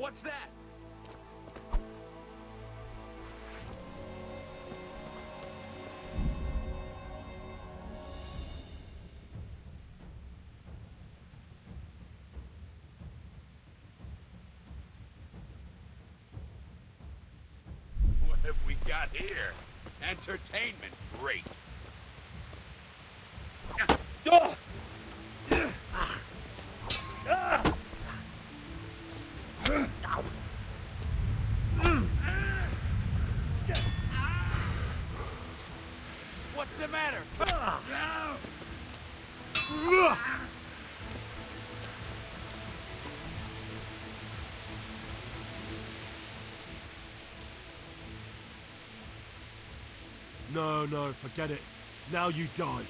What's that? What have we got here? Entertainment, great. What's the matter? No, forget it. Now you die.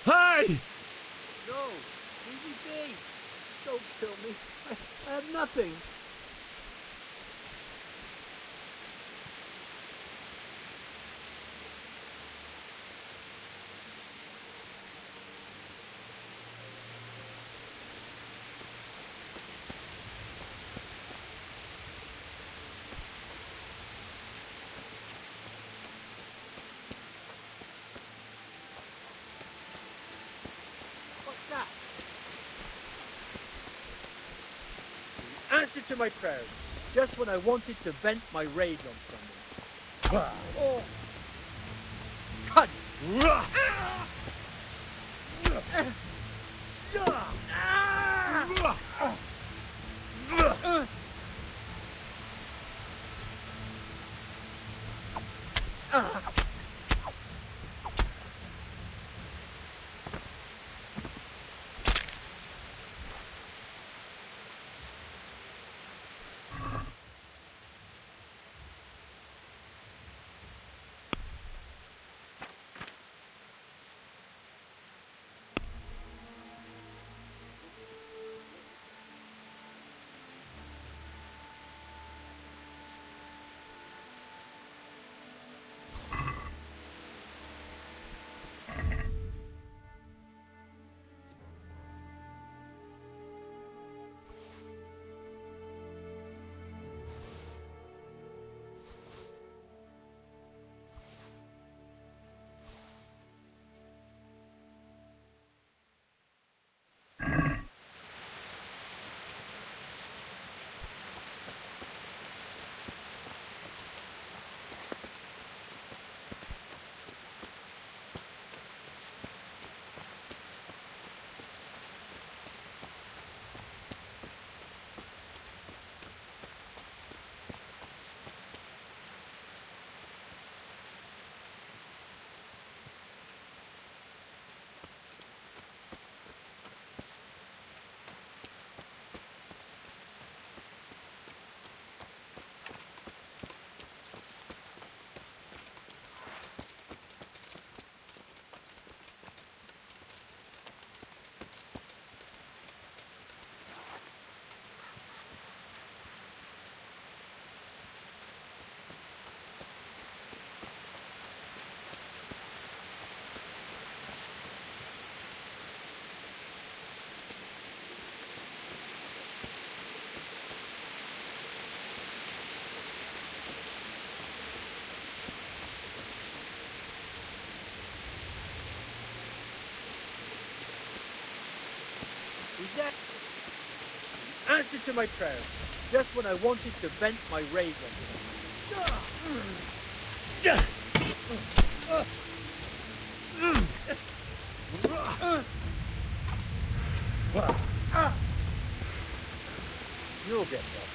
Hey! No, leave me be. Don't kill me. I have nothing. answer to my prayers, just when I wanted to vent my rage on someone. Oh. God. Is that answer to my prayers, just when I wanted to vent my rage on someone. You'll get that.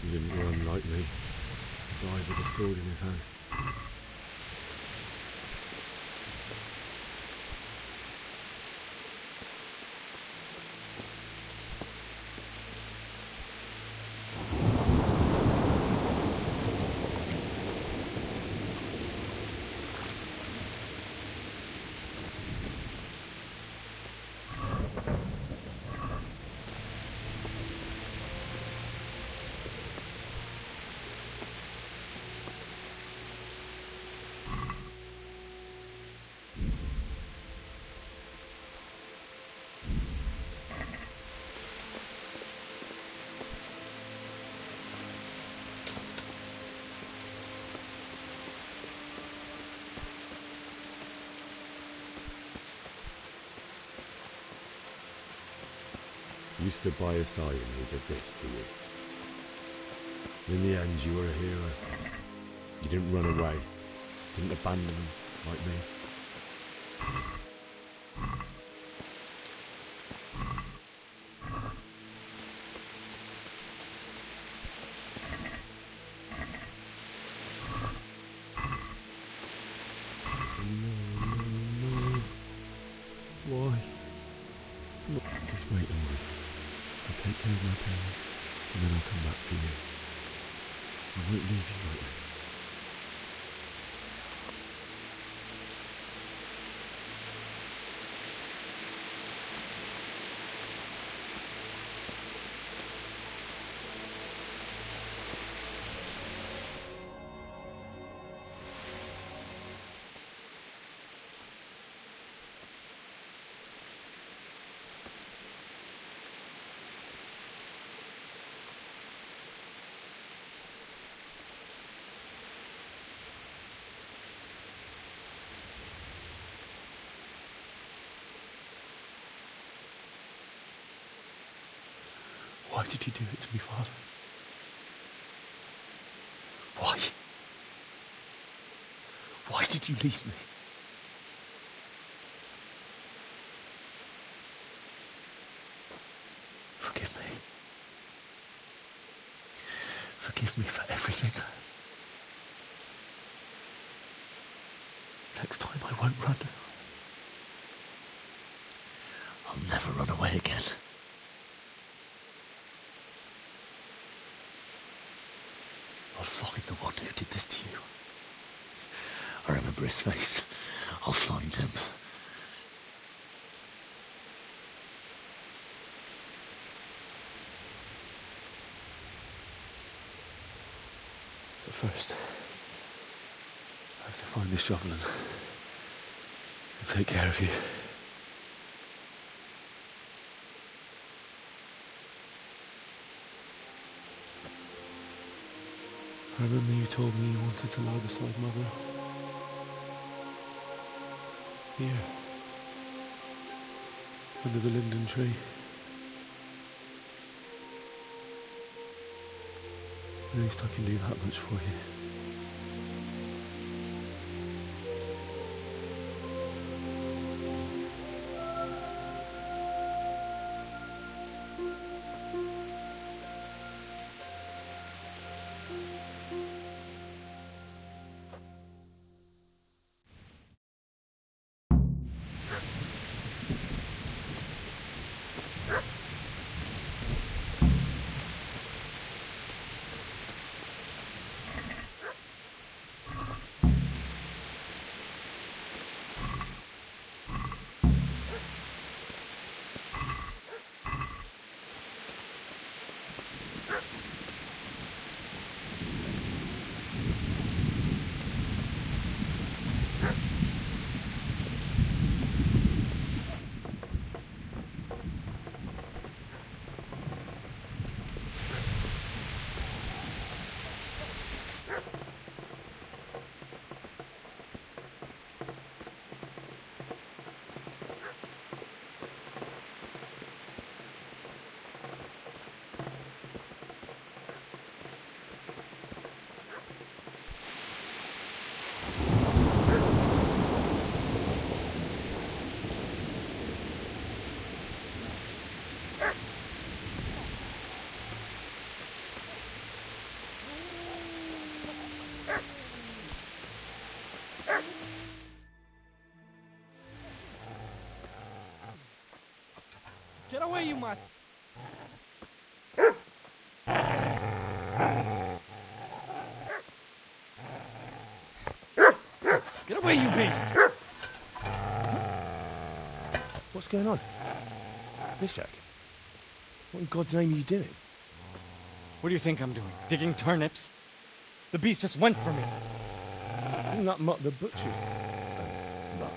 He didn't run like me. Died with a sword in his hand. You stood by his side and he did this to you. In the end, you were a hero. You didn't run away. Didn't abandon him like me. No. Why? Look, just wait a minute. I'll take care of my parents, and then I'll come back for you. I won't leave you like this. Why did you do it to me, Father? Why? Why did you leave me? Forgive me. Forgive me for everything. Next time I won't run. I'll never run away again. I'll find the one who did this to you. I remember his face. I'll find him. But first, I have to find this shovel and take care of you. I remember you told me you wanted to lie beside Mother. Here. Under the linden tree. At least I can do that much for you. Get away, you mutt! Get away, you beast! What's going on? Mishak? What in God's name are you doing? What do you think I'm doing? Digging turnips? The beast just went for me. Isn't that Mutt the butcher's? Mutt.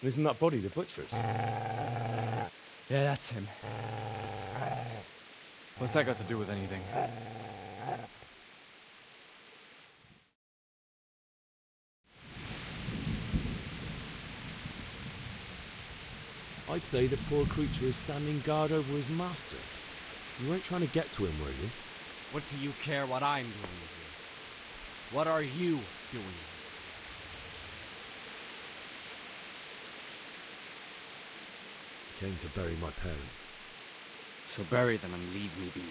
Isn't that body the butcher's? Yeah, that's him. What's that got to do with anything? I'd say the poor creature is standing guard over his master. You weren't trying to get to him, were you? What do you care what I'm doing here? What are you doing? Came to bury my parents. So bury them and leave me be.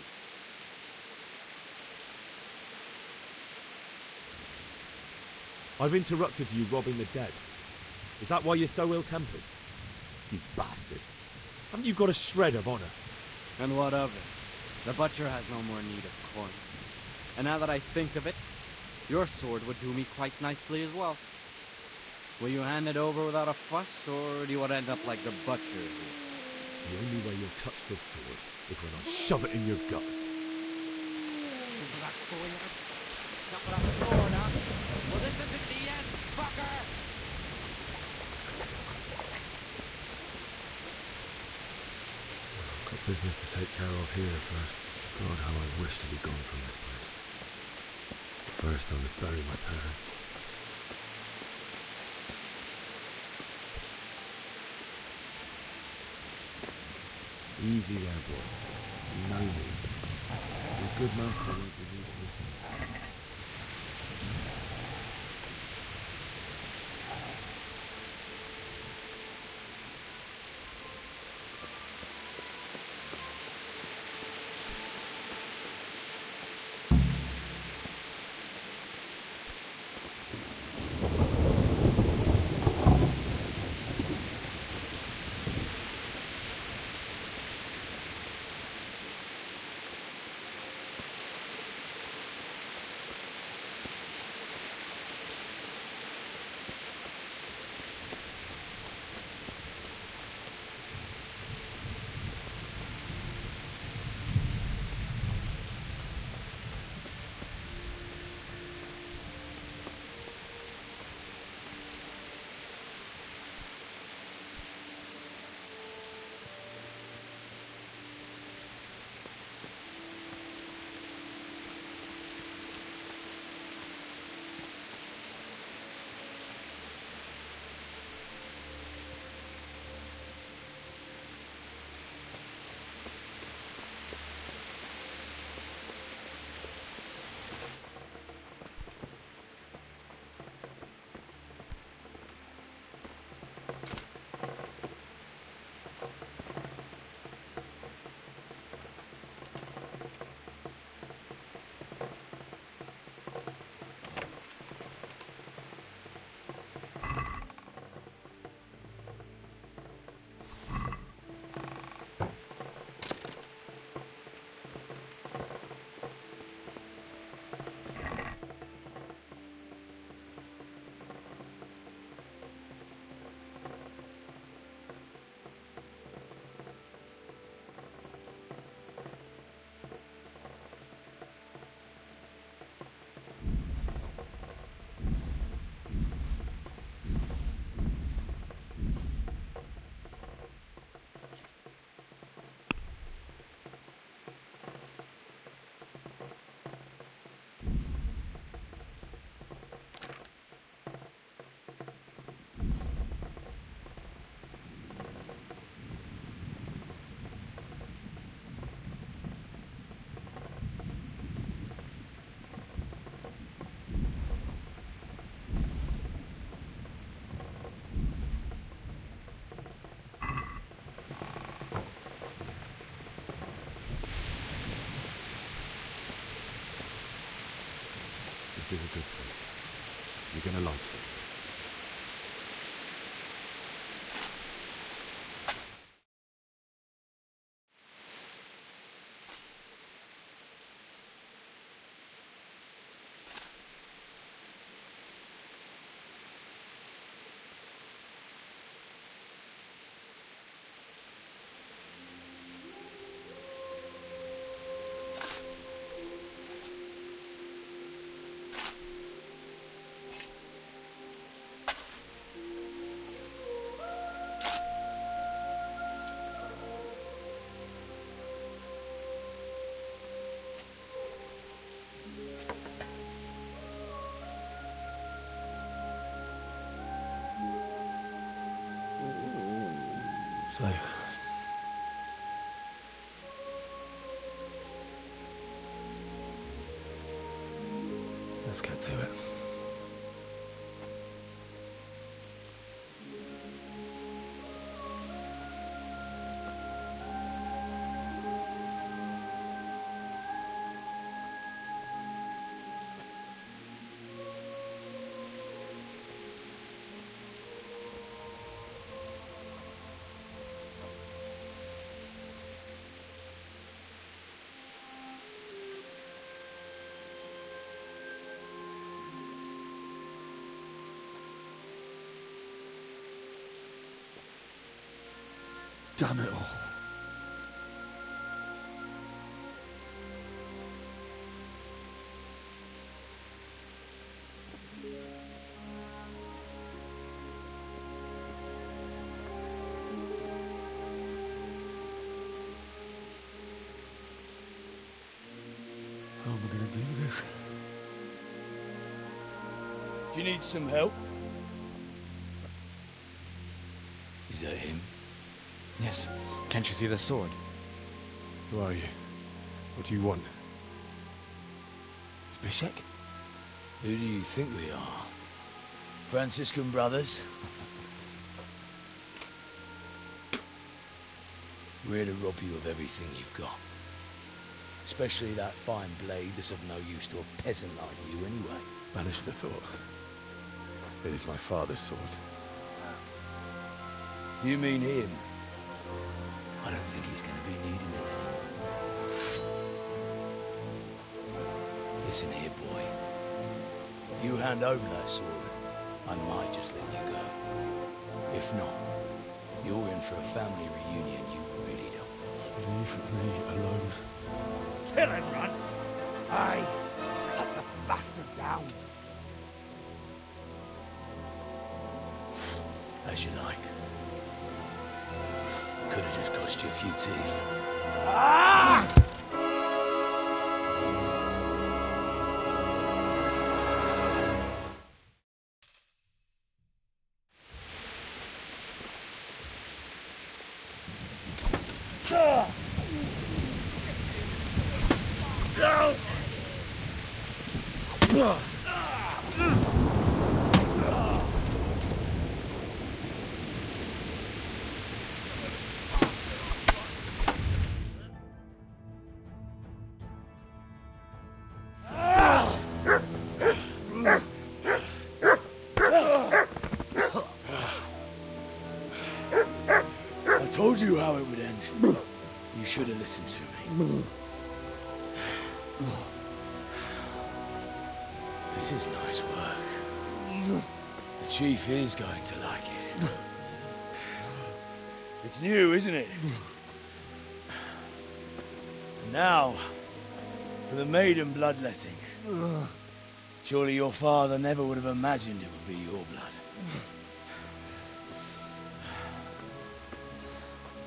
I've interrupted you robbing the dead. Is that why you're so ill-tempered? You bastard. Haven't you got a shred of honor? And what of it? The butcher has no more need of corn. And now that I think of it, your sword would do me quite nicely as well. Will you hand it over without a fuss, or do you want to end up like the butcher here? The only way you'll touch this sword is when I shove it in your guts. So that's the way of it? Not without the sword, huh? Well, this isn't the end, fucker! I've got business to take care of here first. God, how I wish to be gone from this place. But first, I must bury my parents. Easy there, boy. You know me. Your good master won't be leaving this. This is a good place. You're gonna like it. So, let's get to it. done it all. How am I going to do this? Do you need some help? Is that him? Yes. Can't you see the sword? Who are you? What do you want? Zbyszek? Who do you think we are? Franciscan brothers? We're here to rob you of everything you've got. Especially that fine blade that's of no use to a peasant like you anyway. Banish the thought. It is my father's sword. You mean him? I don't think he's going to be needing it anymore. Listen here, boy. You hand over that sword, I might just let you go. If not, you're in for a family reunion you really don't. Leave me alone. Kill him, Runt! Aye, cut the bastard down. As you like. Could have just cost you a few teeth. Ah! I told you how it would end. You should have listened to me. This is nice work. The chief is going to like it. It's new, isn't it? Now, for the maiden bloodletting. Surely your father never would have imagined it would be your blood.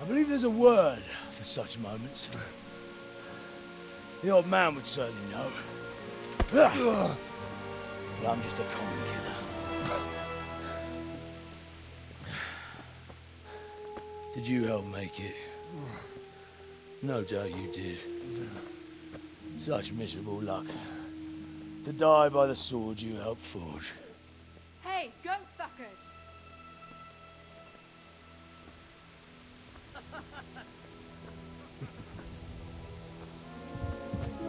I believe there's a word for such moments. The old man would certainly know. But I'm just a common killer. Did you help make it? No doubt you did. Such miserable luck. To die by the sword you helped forge. Hey, go fuckers!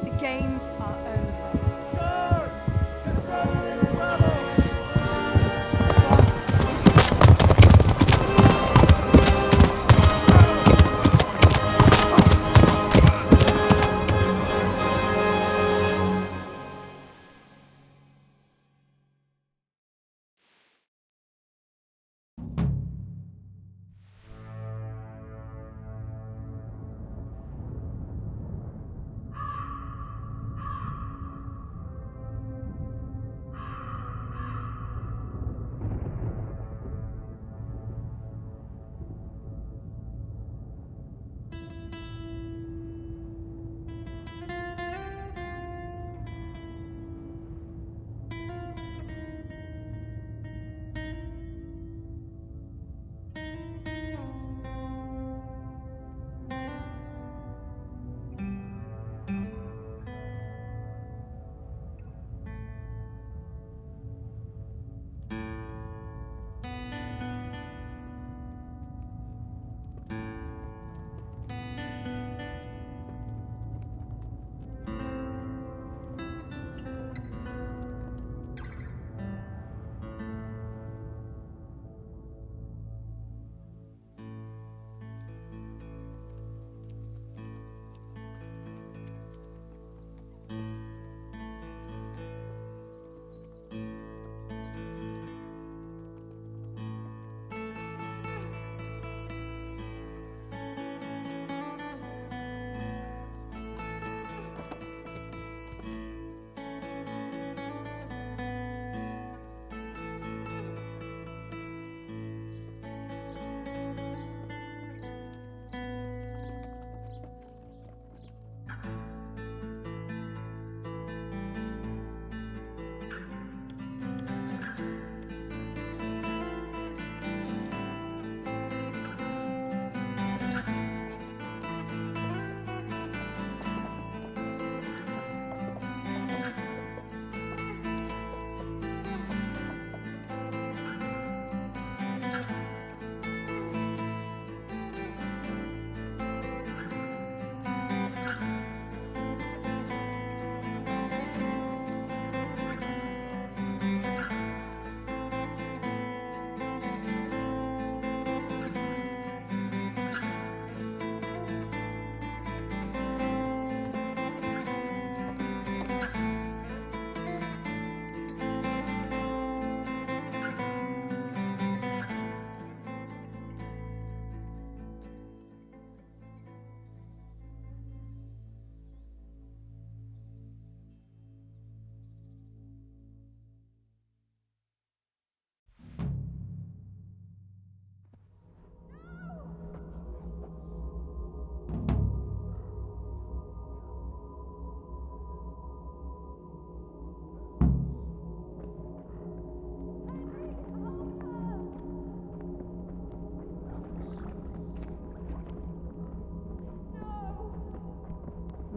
The games are over.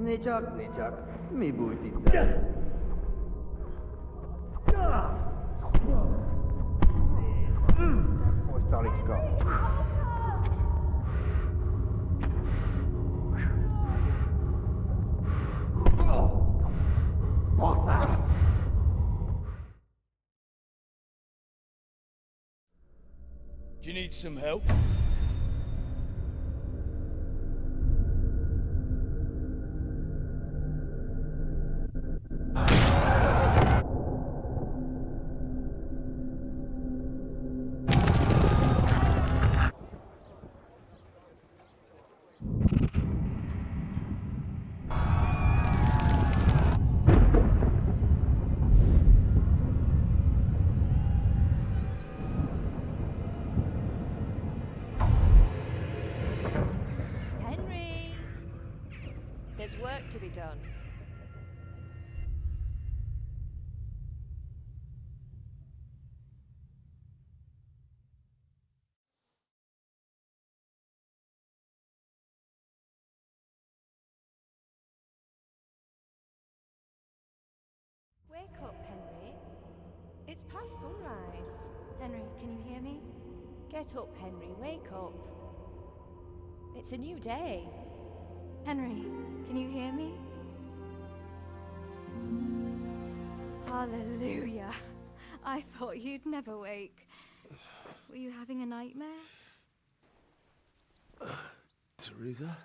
Nicsak, mi bújt itt el? Most Talicska. Basszás! Do you need some help? Henry! There's work to be done. Wake up, Henry. It's past sunrise. Henry, can you hear me? Get up, Henry. Wake up. It's a new day. Henry, can you hear me? Hallelujah. I thought you'd never wake. Were you having a nightmare? Teresa?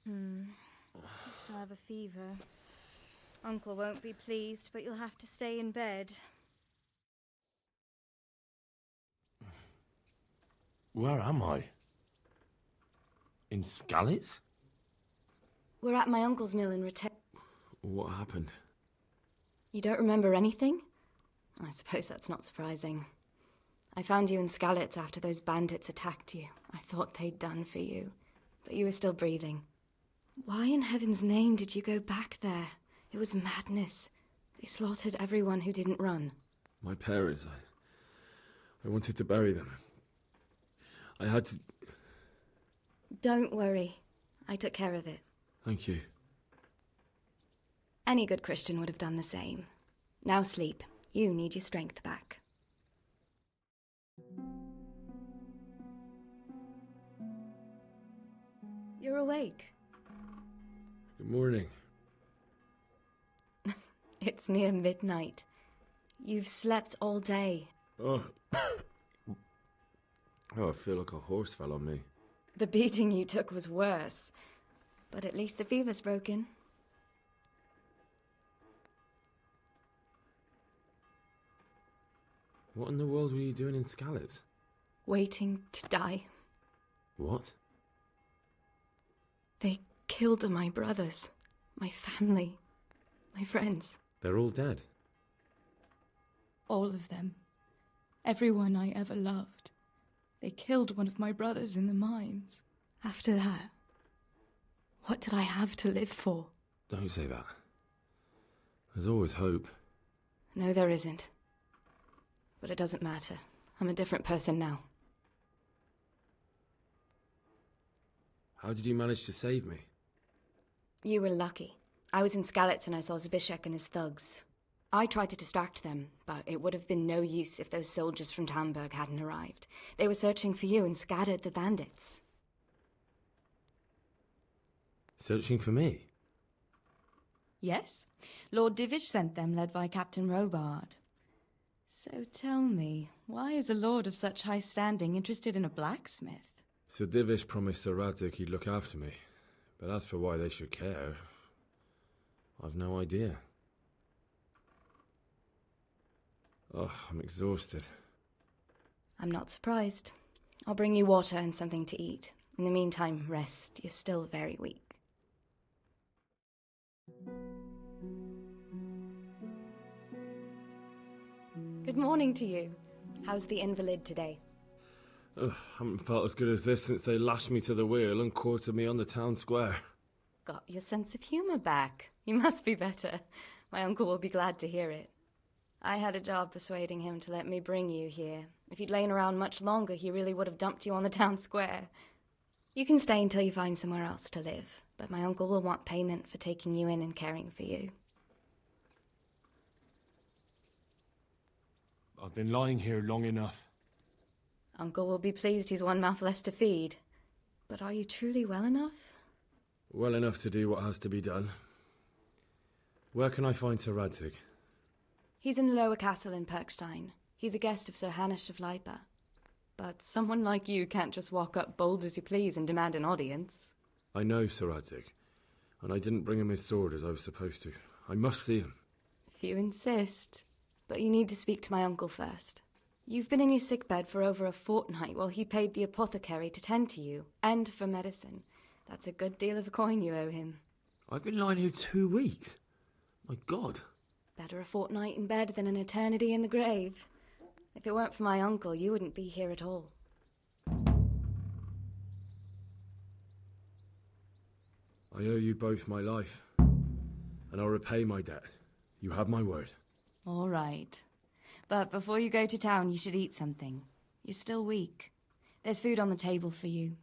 You still have a fever. Uncle won't be pleased, but you'll have to stay in bed. Where am I? In Skalitz? We're at my uncle's mill in Rete. What happened? You don't remember anything? I suppose that's not surprising. I found you in Skalitz after those bandits attacked you. I thought they'd done for you, but you were still breathing. Why in heaven's name did you go back there? It was madness. They slaughtered everyone who didn't run. My parents, I wanted to bury them. I had to... Don't worry. I took care of it. Thank you. Any good Christian would have done the same. Now sleep. You need your strength back. You're awake. Good morning. It's near midnight. You've slept all day. Oh. Oh, I feel like a horse fell on me. The beating you took was worse. But at least the fever's broken. What in the world were you doing in Skalitz? Waiting to die. What? They killed my brothers, my family, my friends. They're all dead. All of them. Everyone I ever loved. They killed one of my brothers in the mines. After that, what did I have to live for? Don't say that. There's always hope. No, there isn't. But it doesn't matter. I'm a different person now. How did you manage to save me? You were lucky. I was in Skalitz and I saw Zbyszek and his thugs. I tried to distract them, but it would have been no use if those soldiers from Talmberg hadn't arrived. They were searching for you and scattered the bandits. Searching for me? Yes. Lord Divish sent them, led by Captain Robard. So tell me, why is a lord of such high standing interested in a blacksmith? Sir Divish promised Sir Radzik he'd look after me. But as for why they should care, I've no idea. Oh, I'm exhausted. I'm not surprised. I'll bring you water and something to eat. In the meantime, rest. You're still very weak. Good morning to you. How's the invalid today? Ugh, haven't felt as good as this since they lashed me to the wheel and quartered me on the town square. Got your sense of humour back. You must be better. My uncle will be glad to hear it. I had a job persuading him to let me bring you here. If you'd lain around much longer, he really would have dumped you on the town square. You can stay until you find somewhere else to live. but my uncle will want payment for taking you in and caring for you. I've been lying here long enough. Uncle will be pleased he's one mouth less to feed. But are you truly well enough? Well enough to do what has to be done. Where can I find Sir Radzig? He's in the lower castle in Perkstein. He's a guest of Sir Hanush of Leipa. But someone like you can't just walk up bold as you please and demand an audience. I know Sir Radzig, and I didn't bring him his sword as I was supposed to. I must see him. If you insist. But you need to speak to my uncle first. You've been in your sickbed for over a fortnight while he paid the apothecary to tend to you, and for medicine. That's a good deal of a coin you owe him. I've been lying here 2 weeks. My God. Better a fortnight in bed than an eternity in the grave. If it weren't for my uncle, you wouldn't be here at all. I owe you both my life, and I'll repay my debt. You have my word. All right. But before you go to town, you should eat something. You're still weak. There's food on the table for you.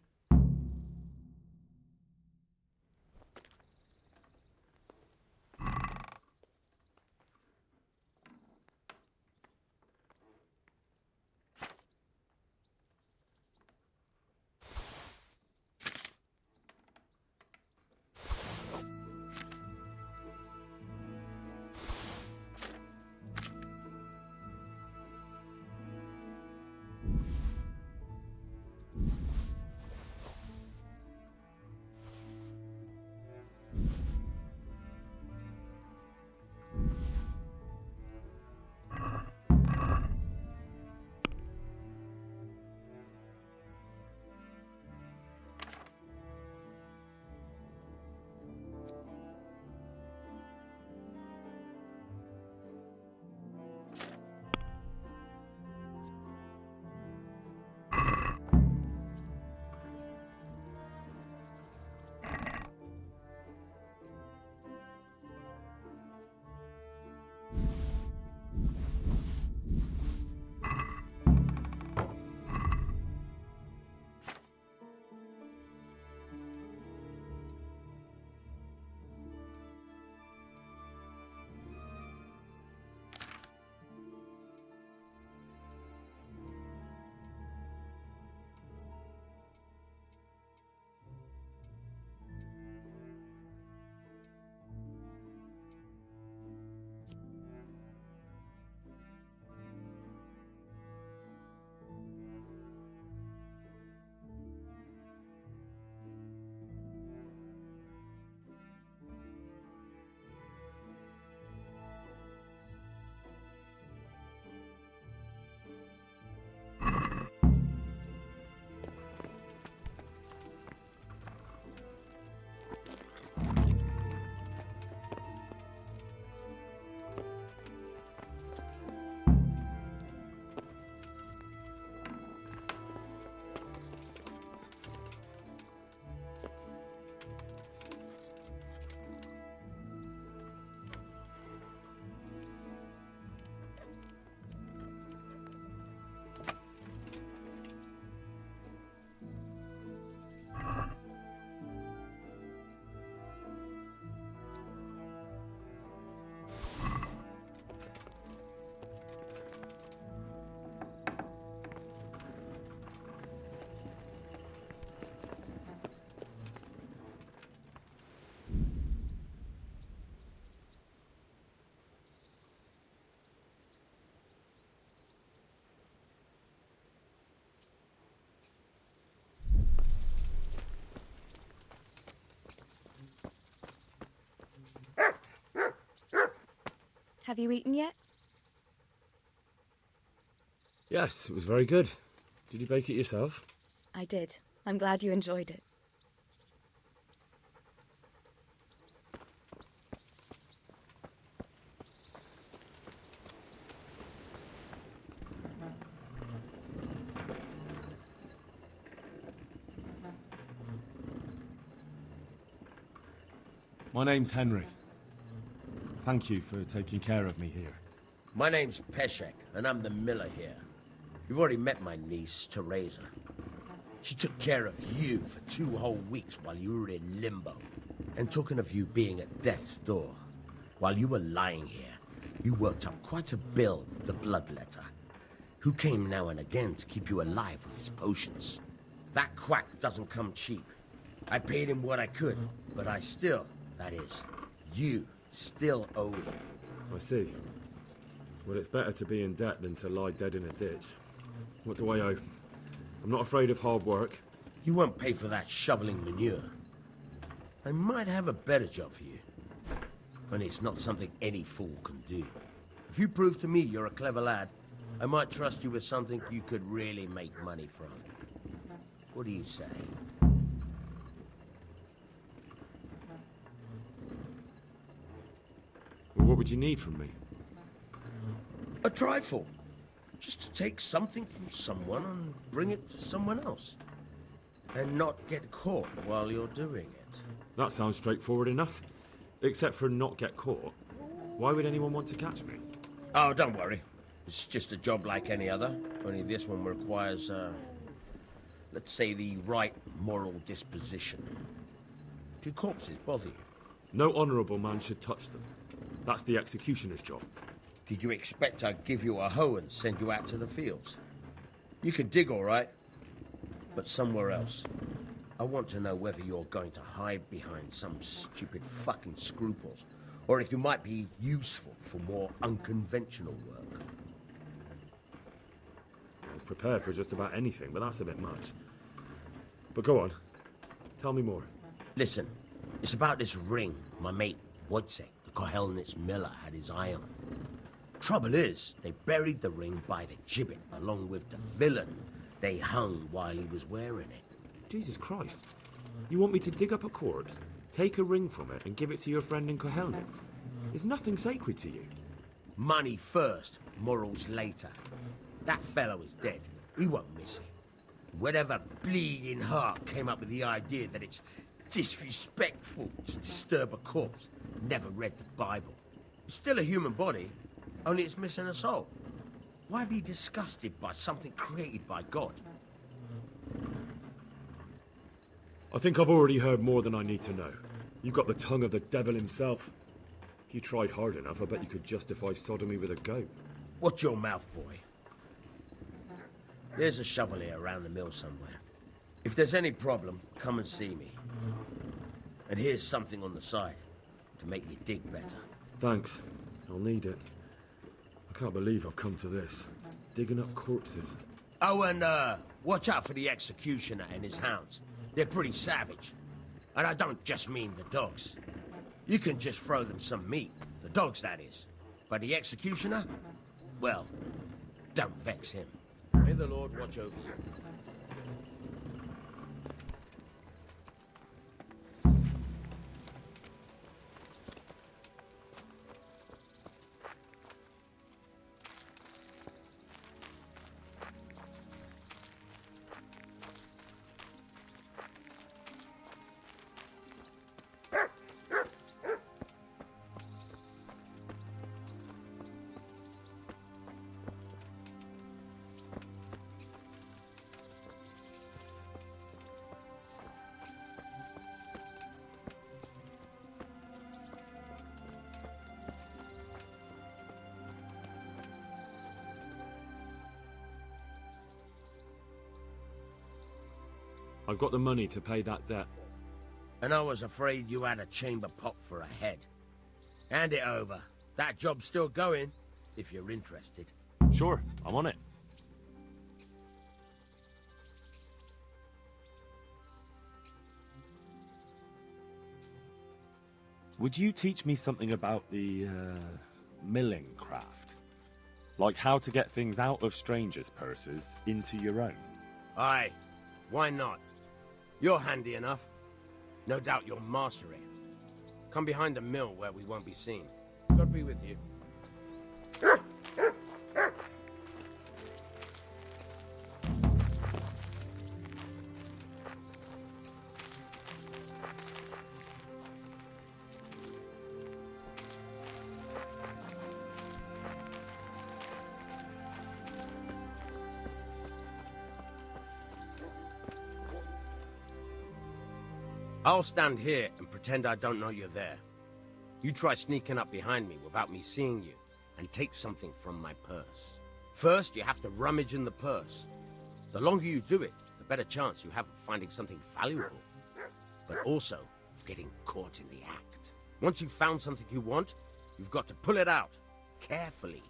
Have you eaten yet? Yes, it was very good. Did you bake it yourself? I did. I'm glad you enjoyed it. My name's Henry. Thank you for taking care of me here. My name's Peshek, and I'm the miller here. You've already met my niece, Teresa. She took care of you for 2 whole weeks while you were in limbo. And talking of you being at death's door, while you were lying here, you worked up quite a bill with the bloodletter, who came now and again to keep you alive with his potions. That quack doesn't come cheap. I paid him what I could, but I still, that is, you still owe him. I see. Well, it's better to be in debt than to lie dead in a ditch. What do I owe? I'm not afraid of hard work. You won't pay for that shoveling manure. I might have a better job for you. And it's not something any fool can do. If you prove to me you're a clever lad, I might trust you with something you could really make money from. What do you say? Well, what would you need from me? A trifle. Just to take something from someone and bring it to someone else. And not get caught while you're doing it. That sounds straightforward enough. Except for not get caught. Why would anyone want to catch me? Oh, don't worry. It's just a job like any other. Only this one requires, let's say, the right moral disposition. Do corpses bother you? No honourable man should touch them. That's the executioner's job. Did you expect I'd give you a hoe and send you out to the fields? You can dig all right, but somewhere else. I want to know whether you're going to hide behind some stupid fucking scruples, or if you might be useful for more unconventional work. I was prepared for just about anything, but that's a bit much. But go on. Tell me more. Listen, it's about this ring my mate Wojciech, the Kohelnitz miller, had his eye on. Trouble is, they buried the ring by the gibbet, along with the villain they hung while he was wearing it. Jesus Christ. You want me to dig up a corpse, take a ring from it, and give it to your friend in Kohelnitz? Is nothing sacred to you? Money first, morals later. That fellow is dead. He won't miss it. Whatever bleeding heart came up with the idea that it's disrespectful to disturb a corpse never read the Bible. It's still a human body, only it's missing a soul. Why be disgusted by something created by God? I think I've already heard more than I need to know. You've got the tongue of the devil himself. If you tried hard enough, I bet you could justify sodomy with a goat. Watch your mouth, boy. There's a shovel here around the mill somewhere. If there's any problem, come and see me. And here's something on the side to make you dig better. Thanks. I'll need it. I can't believe I've come to this. Digging up corpses. Oh, and watch out for the executioner and his hounds. They're pretty savage. And I don't just mean the dogs. You can just throw them some meat. The dogs, that is. But the executioner? Well, don't vex him. May the Lord watch over you. I've got the money to pay that debt. And I was afraid you had a chamber pot for a head. Hand it over. That job's still going, if you're interested. Sure, I'm on it. Would you teach me something about the, milling craft? Like how to get things out of strangers' purses into your own? Aye, why not? You're handy enough. No doubt you'll master it. Come behind the mill where we won't be seen. God be with you. I'll stand here and pretend I don't know you're there. You try sneaking up behind me without me seeing you, and take something from my purse. First, you have to rummage in the purse. The longer you do it, the better chance you have of finding something valuable, but also of getting caught in the act. Once you've found something you want, you've got to pull it out, carefully,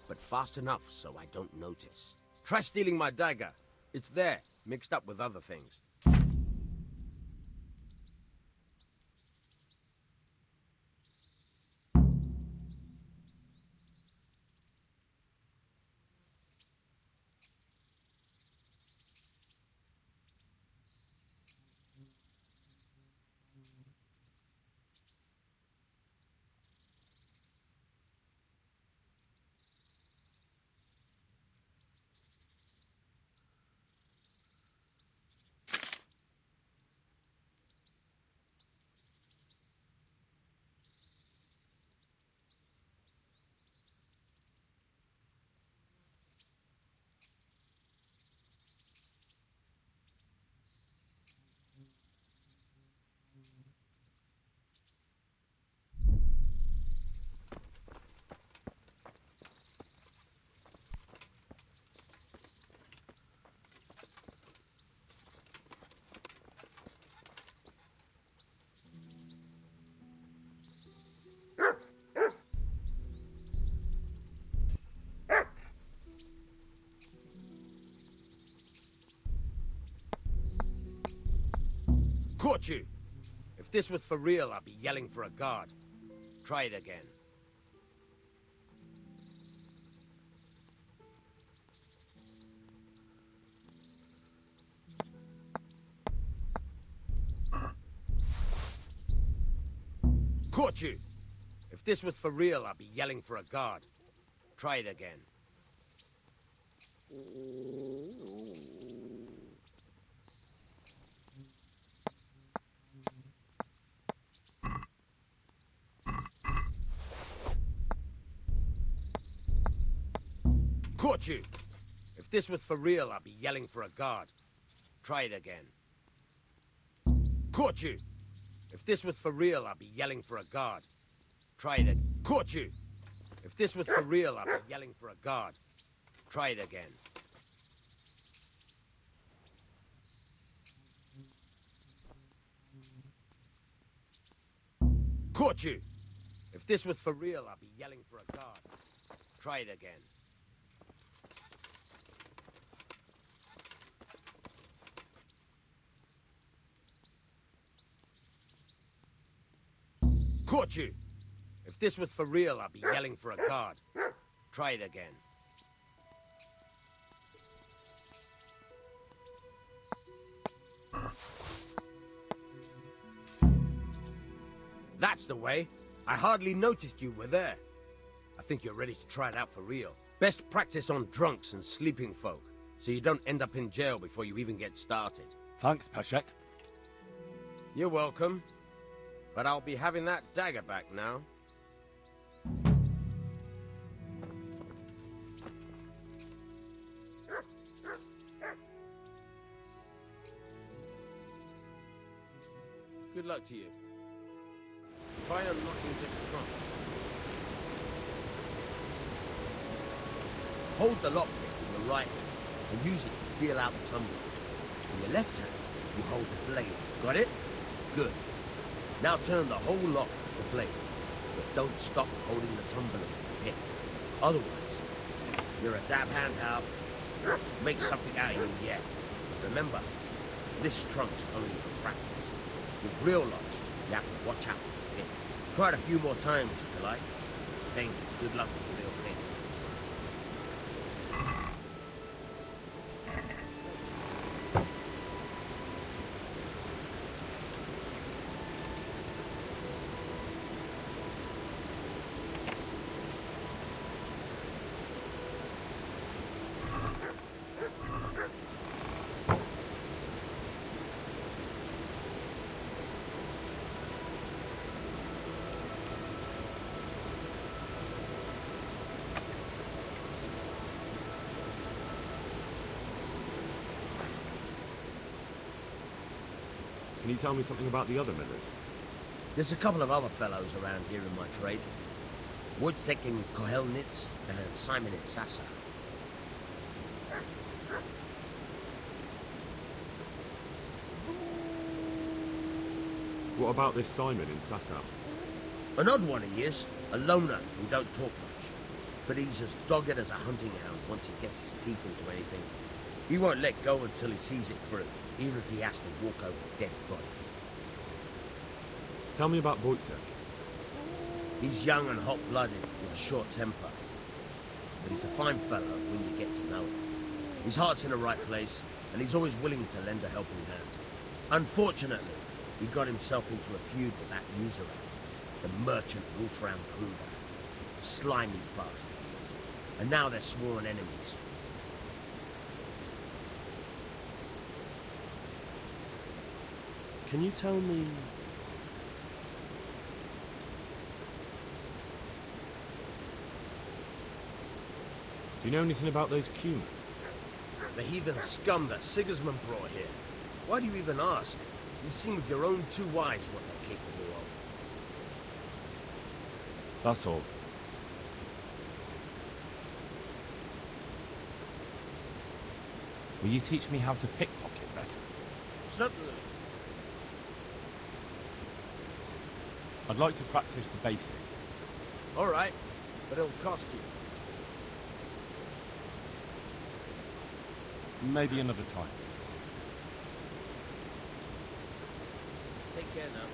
but fast enough so I don't notice. Try stealing my dagger. It's there, mixed up with other things. Caught you! If this was for real, I'd be yelling for a guard. Try it again. Caught you! If this was for real, I'd be yelling for a guard. Try it again. Caught you! If this was for real, I'd be yelling for a guard. Try it again. Caught you! If this was for real, I'd be yelling for a guard. Try it again. Caught you! If this was for real, I'd be yelling for a guard. Try it again. Caught you! If this was for real, I'd be yelling for a guard. Try it again. Caught you! If this was for real, I'd be yelling for a guard. Try it again. That's the way. I hardly noticed you were there. I think you're ready to try it out for real. Best practice on drunks and sleeping folk, so you don't end up in jail before you even get started. Thanks, Peshek. You're welcome. But I'll be having that dagger back now. Good luck to you. Try unlocking this trunk. Hold the lockpick in your right hand and use it to feel out the tumbler. In your left hand, you hold the blade. Got it? Good. Now turn the whole lock to the blade, but don't stop holding the tumbler with your pick. Otherwise, you're a dab hand out. Make something out of you yet. Remember, this trunk's only for practice. With real locks, you have to watch out for the pick. Try it a few more times if you like. Then good luck with the real thing. Can you tell me something about the other millers? There's a couple of other fellows around here in my trade. Wojciech in Kohelnitz and Simon in Sasa. What about this Simon in Sasau? An odd one he is, a loner who don't talk much. But he's as dogged as a hunting hound once he gets his teeth into anything. He won't let go until he sees it through, even if he has to walk over dead bodies. Tell me about Wojciech. He's young and hot-blooded, with a short temper. But he's a fine fellow when you get to know him. His heart's in the right place, and he's always willing to lend a helping hand. Unfortunately, he got himself into a feud with that usurer, the merchant Wolfram Kruger. Slimy bastard he is. And now they're sworn enemies. Can you tell me... Do you know anything about those Cumans? The heathen scum that Sigismund brought here. Why do you even ask? You've seen with your own two eyes what they're capable of. That's all. Will you teach me how to pickpocket better? Certainly. I'd like to practice the basics. All right, but it'll cost you. Maybe another time. Take care now.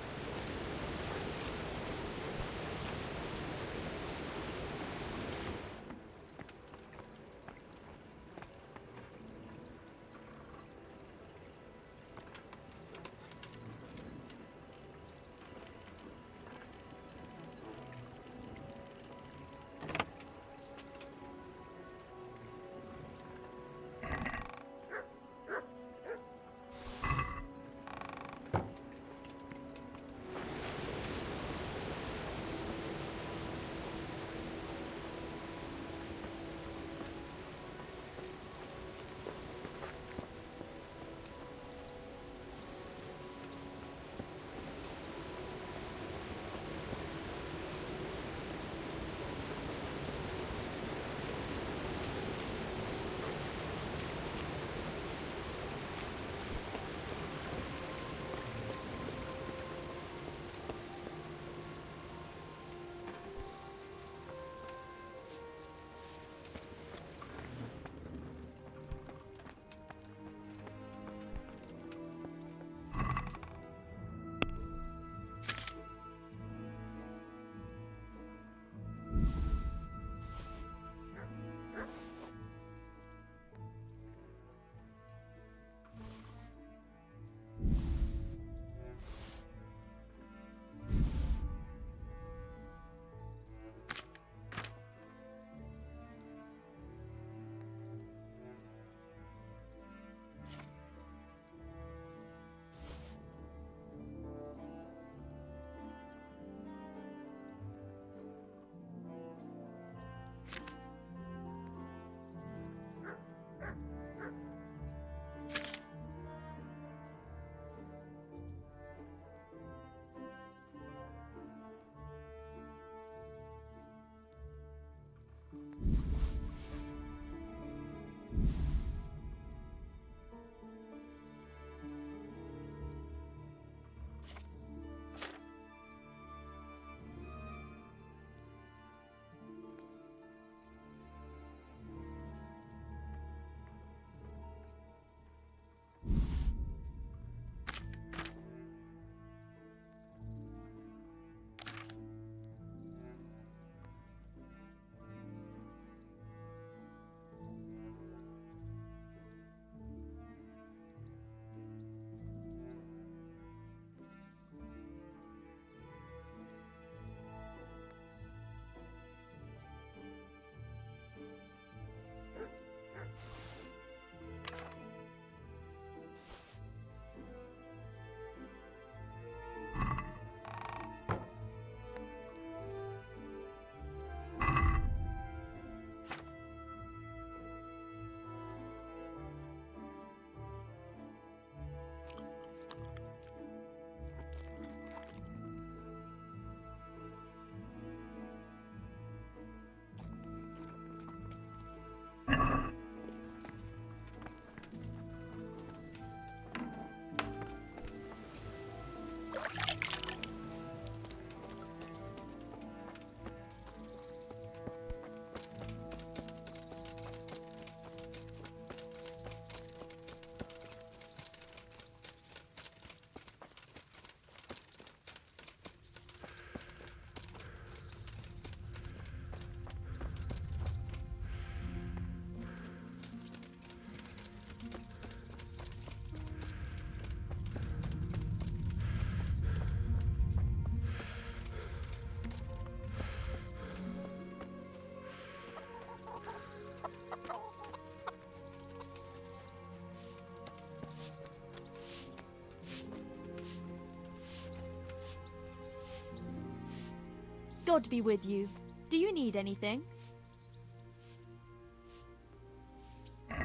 God be with you. Do you need anything?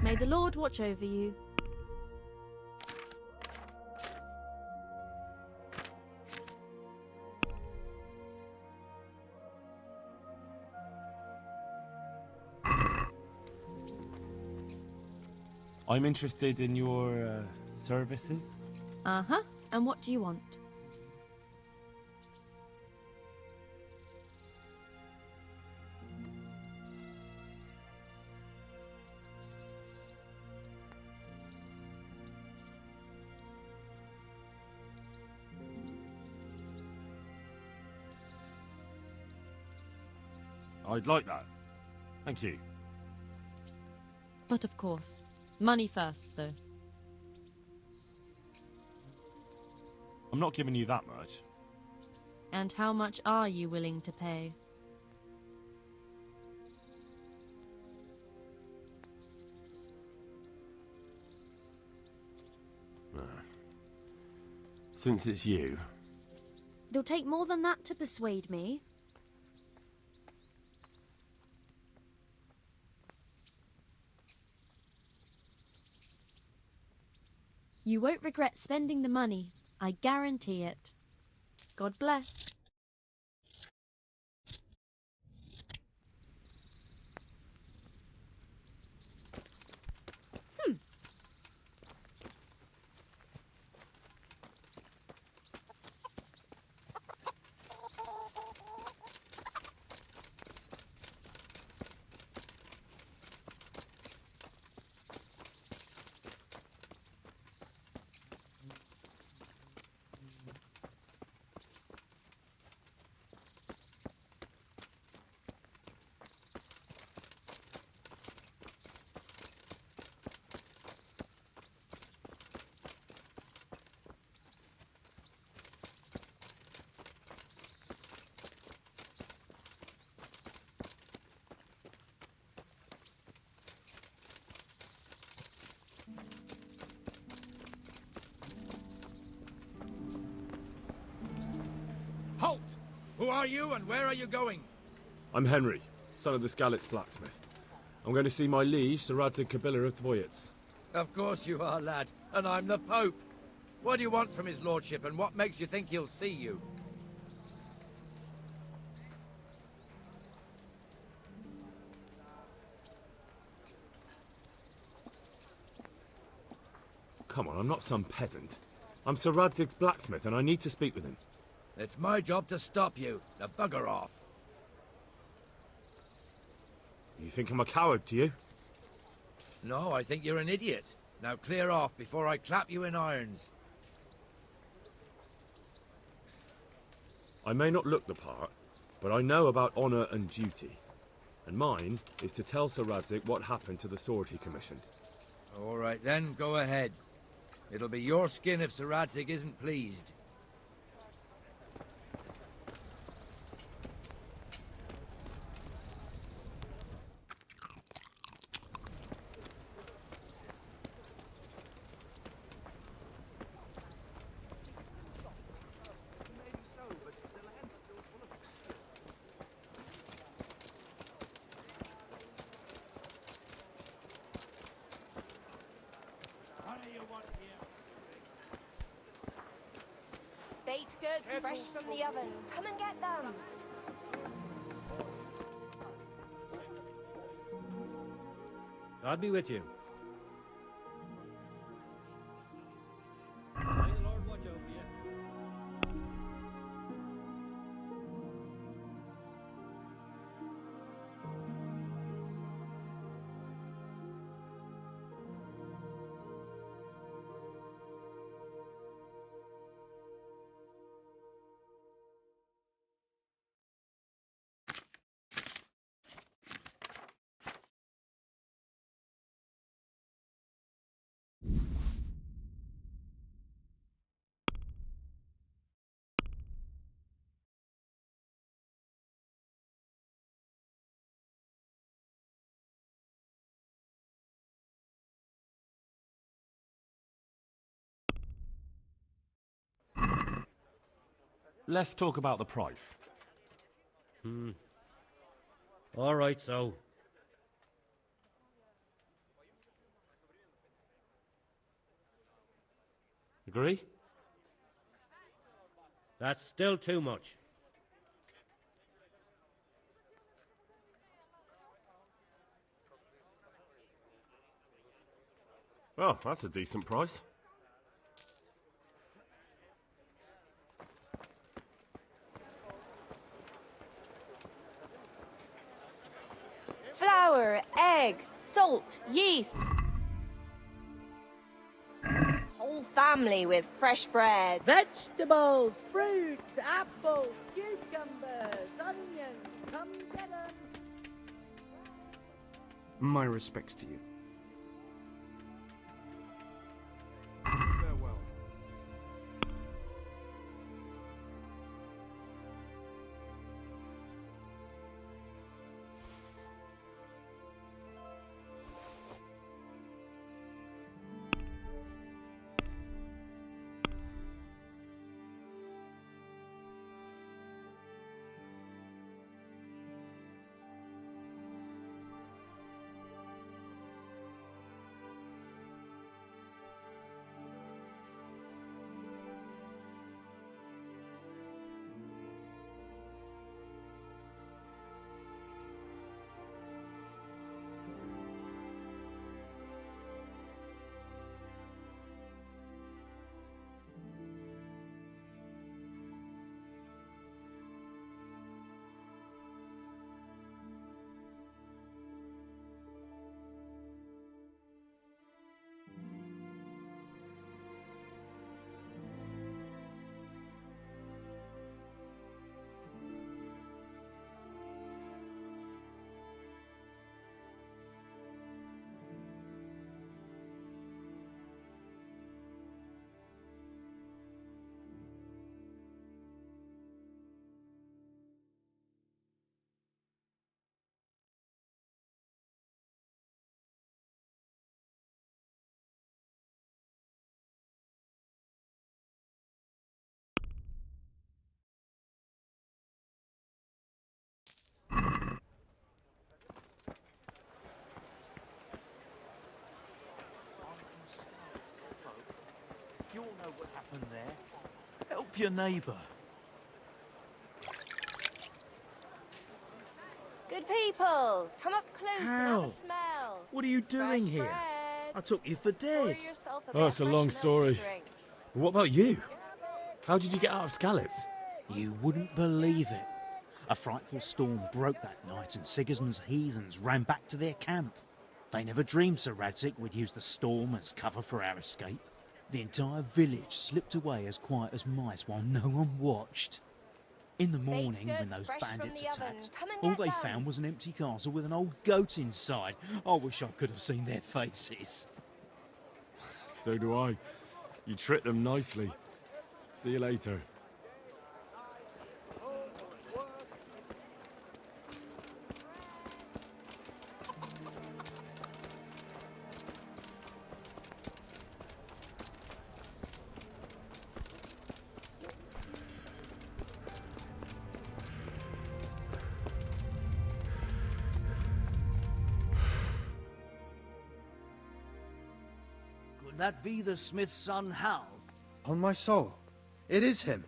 May the Lord watch over you. I'm interested in your services. Uh-huh. And what do you want? I'd like that. Thank you. But of course, money first, though. I'm not giving you that much. And how much are you willing to pay? Since it's you. It'll take more than that to persuade me. You won't regret spending the money. I guarantee it. God bless. Halt! Who are you and where are you going? I'm Henry, son of the Skalitz blacksmith. I'm going to see my liege, Sir Radzig Kabila of Dvoyets. Of course you are, lad. And I'm the Pope. What do you want from his lordship, and what makes you think he'll see you? Come on, I'm not some peasant. I'm Sir Radzig's blacksmith, and I need to speak with him. It's my job to stop you. Now bugger off. You think I'm a coward, do you? No, I think you're an idiot. Now clear off before I clap you in irons. I may not look the part, but I know about honour and duty. And mine is to tell Sir Radzig what happened to the sword he commissioned. All right then, go ahead. It'll be your skin if Sir Radzig isn't pleased. Baked goods fresh from the oven. Come and get them. God be with you. May the Lord watch over you. Let's talk about the price. All right, so. Agree? That's still too much. Well, that's a decent price. Flour, egg, salt, yeast. Whole family with fresh bread. Vegetables, fruit, apples, cucumbers, onions. Come get 'em. My respects to you. Farewell. You all know what happened there. Help your neighbour. Good people, come up close and have How? a smell. What are you doing Fresh here? bread. I took you for Pour dead. yourself a Oh, bit it's a of long fresh milk to story. drink. What about you? How did you get out of Skalitz? You wouldn't believe it. A frightful storm broke that night and Sigismund's heathens ran back to their camp. They never dreamed Sir Radzig would use the storm as cover for our escape. The entire village slipped away as quiet as mice while no one watched. In the morning, when goods those fresh from bandits the oven. attacked, Come and all get they them. found was an empty castle with an old goat inside. I wish I could have seen their faces. So do I. You tricked them nicely. See you later. Could that be the smith's son, Hal? On my soul. It is him.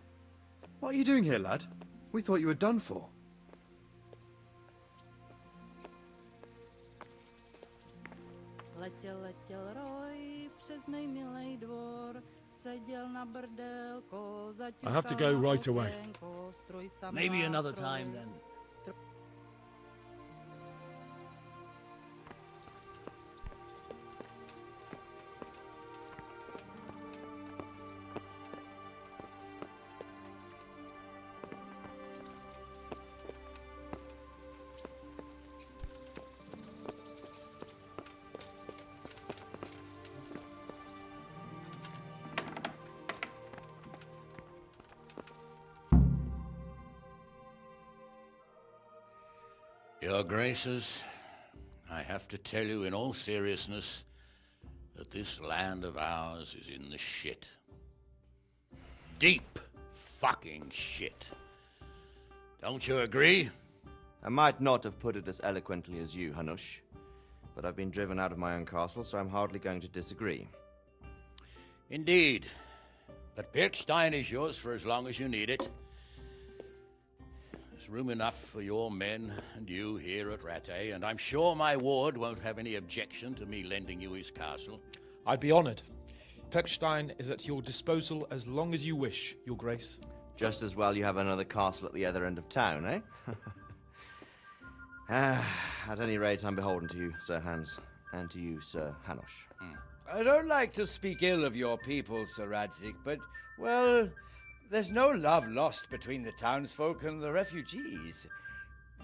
What are you doing here, lad? We thought you were done for. I have to go right away. Maybe another time then. Your Graces, I have to tell you in all seriousness that this land of ours is in the shit. Deep fucking shit. Don't you agree? I might not have put it as eloquently as you, Hanush, but I've been driven out of my own castle, so I'm hardly going to disagree. Indeed. But Birkstein is yours for as long as you need it. There's room enough for your men and you here at Rattay, and I'm sure my ward won't have any objection to me lending you his castle. I'd be honoured. Birkstein is at your disposal as long as you wish, Your Grace. Just as well you have another castle at the other end of town, eh? At any rate, I'm beholden to you, Sir Hans, and to you, Sir Hanush. I don't like to speak ill of your people, Sir Radzig, but, well, there's no love lost between the townsfolk and the refugees.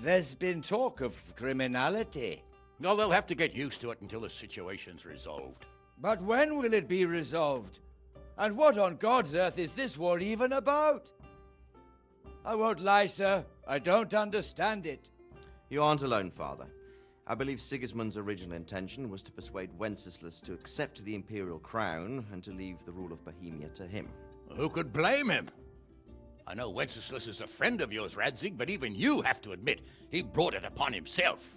There's been talk of criminality. No, they'll have to get used to it until the situation's resolved. But when will it be resolved? And what on God's earth is this war even about? I won't lie, sir. I don't understand it. You aren't alone, Father. I believe Sigismund's original intention was to persuade Wenceslas to accept the imperial crown and to leave the rule of Bohemia to him. Who could blame him? I know Wenceslas is a friend of yours, Radzig, but even you have to admit he brought it upon himself.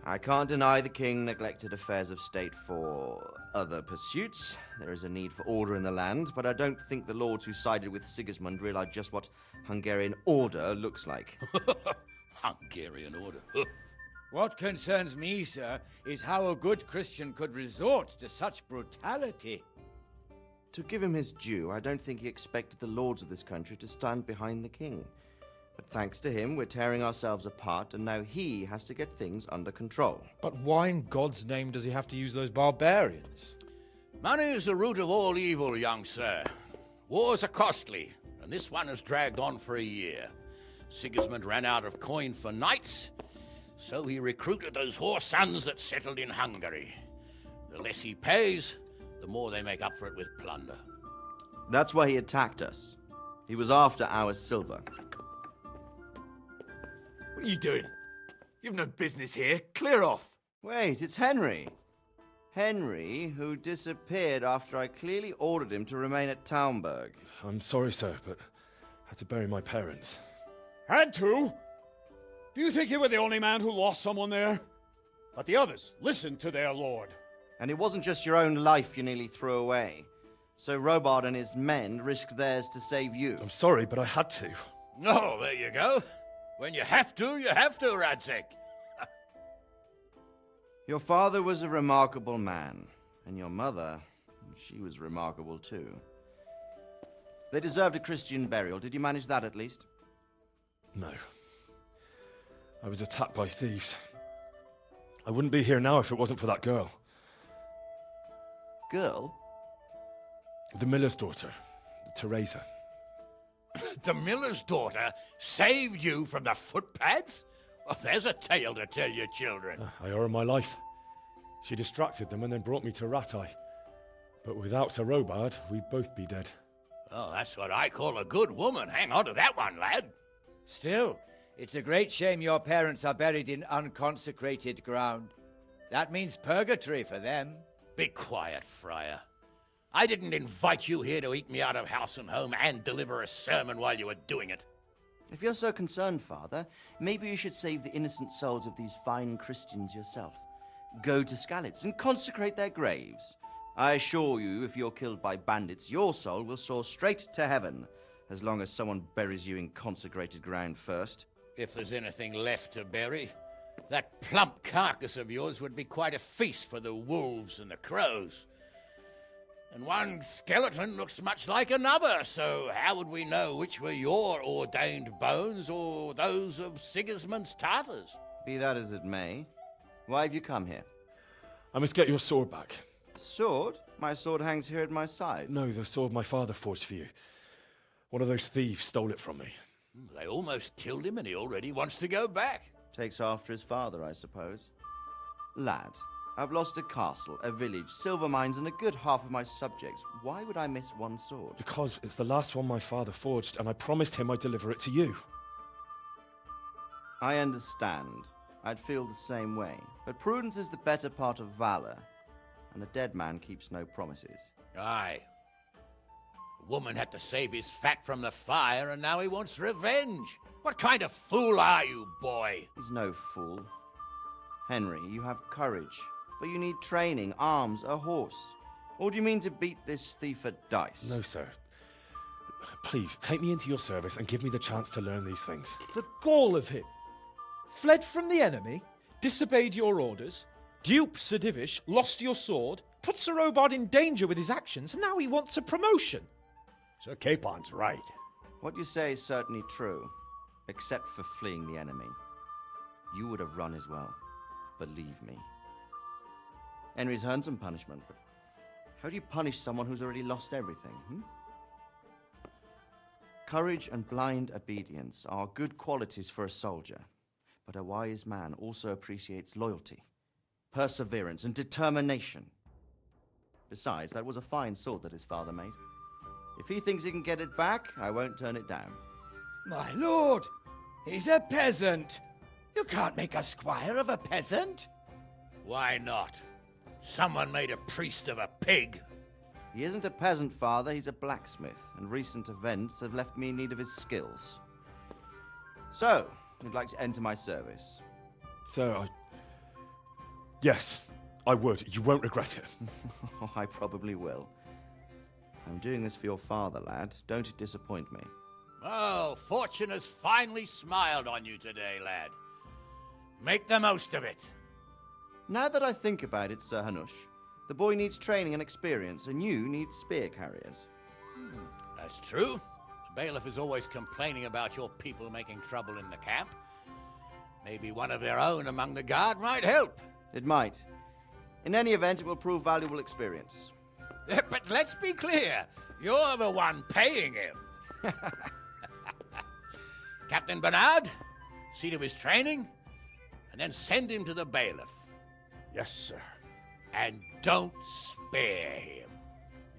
I can't deny the king neglected affairs of state for other pursuits. There is a need for order in the land, but I don't think the lords who sided with Sigismund realized just what Hungarian order looks like. Hungarian order? What concerns me, sir, is how a good Christian could resort to such brutality. To give him his due, I don't think he expected the lords of this country to stand behind the king. But thanks to him, we're tearing ourselves apart, and now he has to get things under control. But why in God's name does he have to use those barbarians? Money is the root of all evil, young sir. Wars are costly, and this one has dragged on for a year. Sigismund ran out of coin for knights, so he recruited those whore sons that settled in Hungary. The less he pays, the more they make up for it with plunder. That's why he attacked us. He was after our silver. What are you doing? You've no business here. Clear off. Wait, it's Henry. Henry, who disappeared after I clearly ordered him to remain at Taumberg. I'm sorry, sir, but I had to bury my parents. Had to? Do you think you were the only man who lost someone there? But the others listened to their lord. And it wasn't just your own life you nearly threw away. So Robard and his men risked theirs to save you. I'm sorry, but I had to. Oh, there you go. When you have to, Radzig. Your father was a remarkable man, and your mother, she was remarkable too. They deserved a Christian burial. Did you manage that at least? No. I was attacked by thieves. I wouldn't be here now if it wasn't for that girl. Girl? The miller's daughter, Teresa. The miller's daughter saved you from the footpads? Well, there's a tale to tell your children. I owe her my life. She distracted them and then brought me to Rattay. But without Sir Robard, we'd both be dead. Oh, that's what I call a good woman. Hang on to that one, lad. Still, it's a great shame your parents are buried in unconsecrated ground. That means purgatory for them. Be quiet, Friar. I didn't invite you here to eat me out of house and home and deliver a sermon while you were doing it. If you're so concerned, Father, maybe you should save the innocent souls of these fine Christians yourself. Go to Skalitz and consecrate their graves. I assure you, if you're killed by bandits, your soul will soar straight to heaven, as long as someone buries you in consecrated ground first. If there's anything left to bury, that plump carcass of yours would be quite a feast for the wolves and the crows. And one skeleton looks much like another, so how would we know which were your ordained bones or those of Sigismund's Tartars? Be that as it may, why have you come here? I must get your sword back. Sword? My sword hangs here at my side. No, the sword my father forged for you. One of those thieves stole it from me. They almost killed him and he already wants to go back. Takes after his father, I suppose. Lad, I've lost a castle, a village, silver mines, and a good half of my subjects. Why would I miss one sword? Because it's the last one my father forged, and I promised him I'd deliver it to you. I understand. I'd feel the same way. But prudence is the better part of valor, and a dead man keeps no promises. Aye. woman had to save his fat from the fire, and now he wants revenge. What kind of fool are you, boy? He's no fool. Henry, you have courage, but you need training, arms, a horse. Or do you mean to beat this thief at dice? No, sir. Please, take me into your service and give me the chance to learn these things. The gall of him. Fled from the enemy, disobeyed your orders, duped Sir Divish, lost your sword, put Sir Robard in danger with his actions, and now he wants a promotion. Sir Capon's right. What you say is certainly true, except for fleeing the enemy. You would have run as well, believe me. Henry's earned some punishment, but how do you punish someone who's already lost everything, Courage and blind obedience are good qualities for a soldier, but a wise man also appreciates loyalty, perseverance, and determination. Besides, that was a fine sword that his father made. If he thinks he can get it back, I won't turn it down. My lord, he's a peasant. You can't make a squire of a peasant. Why not? Someone made a priest of a pig. He isn't a peasant, father, he's a blacksmith, and recent events have left me in need of his skills. So, you'd like to enter my service? Sir, Yes, I would. You won't regret it. I probably will. I'm doing this for your father, lad. Don't it disappoint me. Oh, fortune has finally smiled on you today, lad. Make the most of it. Now that I think about it, Sir Hanush, the boy needs training and experience, and you need spear carriers. That's true. The bailiff is always complaining about your people making trouble in the camp. Maybe one of their own among the guard might help. It might. In any event, it will prove valuable experience. But let's be clear. You're the one paying him. Captain Bernard, see to his training, and then send him to the bailiff. Yes, sir. And don't spare him.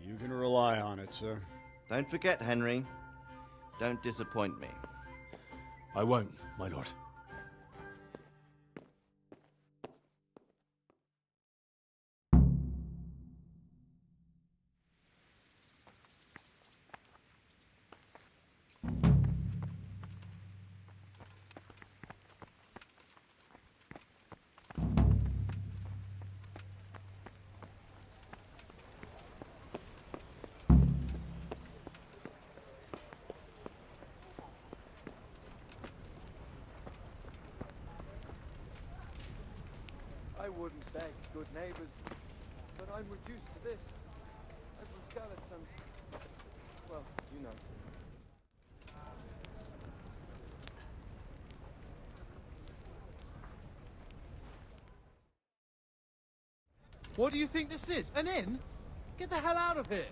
You can rely on it, sir. Don't forget, Henry. Don't disappoint me. I won't, my lord. I wouldn't beg good neighbours, but I'm reduced to this. I'm from Skalitz and, well, you know. What do you think this is? An inn? Get the hell out of here!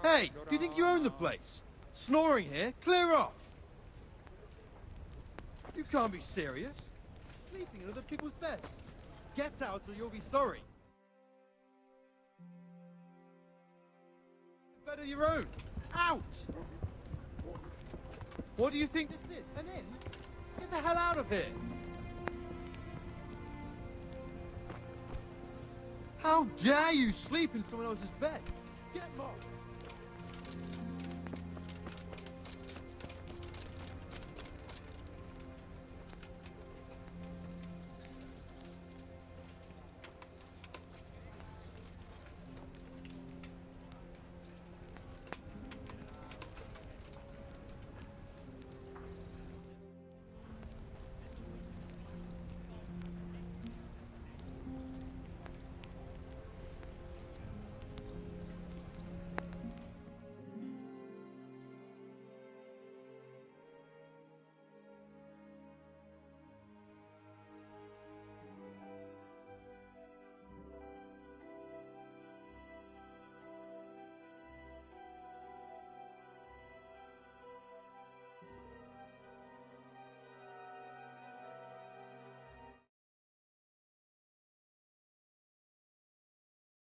Hey, do you think you own the place? Snoring here? Clear off! You can't be serious. Sleeping in other people's beds. Get out or you'll be sorry. Bed of your own. Out! What do you think this is? An inn? Get the hell out of here! How dare you sleep in someone else's bed? Get lost!